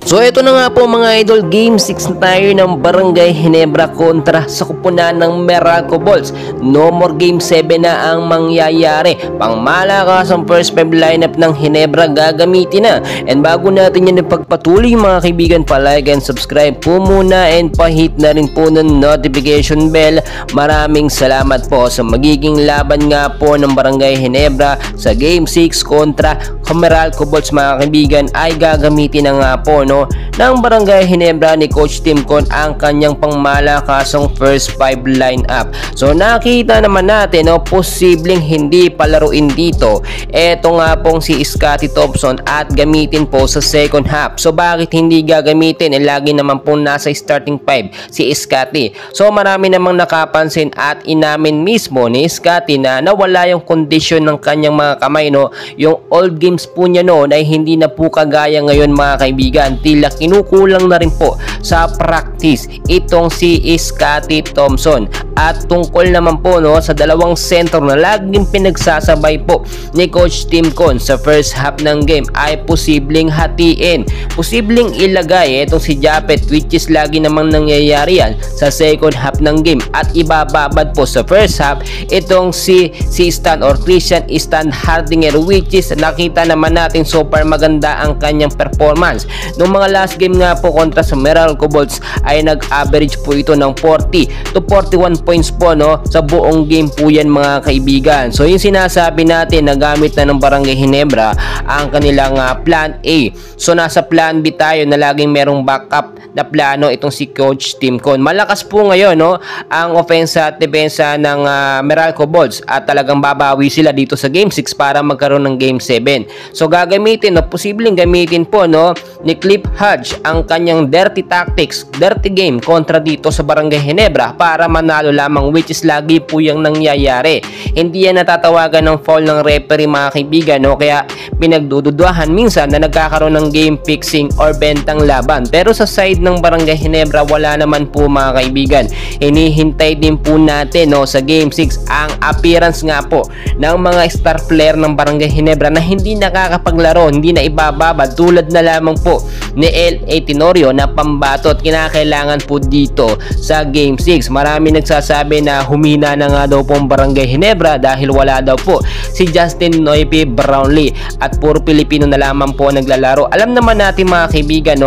So ito na nga po mga idol, Game 6 na tayo ng Barangay Ginebra kontra sa kupunan ng Meralco Bolts. No more Game 7 na ang mangyayari. Pangmalakas ang first 5 lineup ng Ginebra gagamitin na. And bago natin yan ipagpatuloy mga kaibigan, pa-like and subscribe po muna and pa-hit na rin po ng notification bell. Maraming salamat po sa magiging laban nga po ng Barangay Ginebra sa Game 6 kontra Meralco Bolts mga kaibigan ay gagamitin na nga po ng Barangay Ginebra ni Coach Tim Con ang kanyang pangmalakasang first 5 lineup. So nakita naman natin posibleng hindi palaruin dito. Eto nga pong si Scottie Thompson at gamitin po sa second half. So bakit hindi gagamitin? Lagi naman po nasa starting 5 si Scottie. So marami namang nakapansin at inamin mismo ni Scottie na nawala yung kondisyon ng kanyang mga kamay. Yung old games po niya noon ay hindi na po kagaya ngayon mga kaibigan. Tila kinukulang na rin po sa practice itong si Scottie Thompson. At tungkol naman po sa dalawang center na laging pinagsasabay po ni Coach Tim Con sa first half ng game ay posibleng hatiin, posibleng ilagay itong si Japet, which is lagi namang nangyayari yan sa second half ng game, at ibababad po sa first half itong si Stan or Christian Stan Hardinger, which is nakita naman natin so far maganda ang kanyang performance. Noong mga last game nga po kontra sa Meralco Bolts ay nag-average po ito ng 40 to 41 points po sa buong game po yan mga kaibigan. So yung sinasabi natin na gamit na ng Barangay Ginebra ang kanilang plan A. So nasa plan B tayo na laging merong backup na plano itong si Coach Tim Con. Malakas po ngayon ang offense at depensa ng Meralco Bolts at talagang babawi sila dito sa Game 6 para magkaroon ng Game 7. So gagamitin posibleng gamitin po ni Cliff Hodge ang kanyang dirty tactics, dirty game kontra dito sa Barangay Ginebra para manalo lamang, which is lagi po yung nangyayari. Hindi yan natatawagan ng foul ng referee mga kaibigan, kaya pinagdududahan minsan na nagkakaroon ng game fixing or bentang laban. Pero sa side ng Barangay Ginebra wala naman po mga kaibigan. Hinihintay din po natin sa Game 6 ang appearance nga po ng mga star player ng Barangay Ginebra na hindi nakakapaglaro, hindi na ibababad, tulad na lamang po ni L.A. Tenorio na pambatot. Kinakailangan po dito sa Game 6. Marami nagsasabi na humina na nga daw po ang Barangay Ginebra dahil wala daw po si Justin Noype Brownlee at puro Pilipino na lamang po naglalaro. Alam naman natin mga kaibigan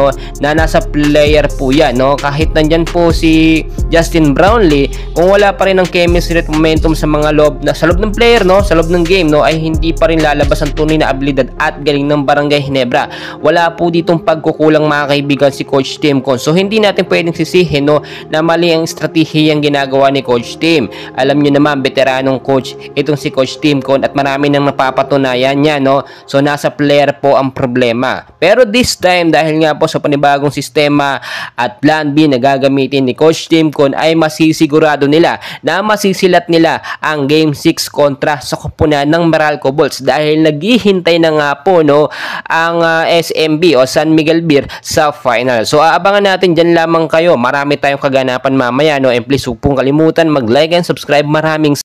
na nasa player po yan. Kahit nandyan po si Justin Brownlee, kung wala pa rin ang chemistry at momentum sa mga sa loob ng player, sa loob ng game, ay hindi pa rin lalabas ang tunay na abilidad at galing ng Barangay Ginebra. Wala po ditong pagkukulang mga kaibigan si Coach Tim Con. So hindi natin pwedeng sisihin na mali ang estratehiyang ginagawa ni Coach Tim. Alam nyo naman, veteranong coach itong si Coach Tim Con at marami nang napapatunayan niya. So nasa player po ang problema. Pero this time, dahil nga po sa panibagong sistema at plan B na gagamitin ni Coach Tim Con, ay masisigurado nila na masisilat nila ang Game 6 kontra sa kupunan ng Meralco Bolts dahil naghihintay na nga po ang SMB o San Miguel Beer sa final. So aabangan natin dyan lamang kayo. Marami tayong kaganapan mamaya, and please huwag pong kalimutan mag-like and subscribe. Maraming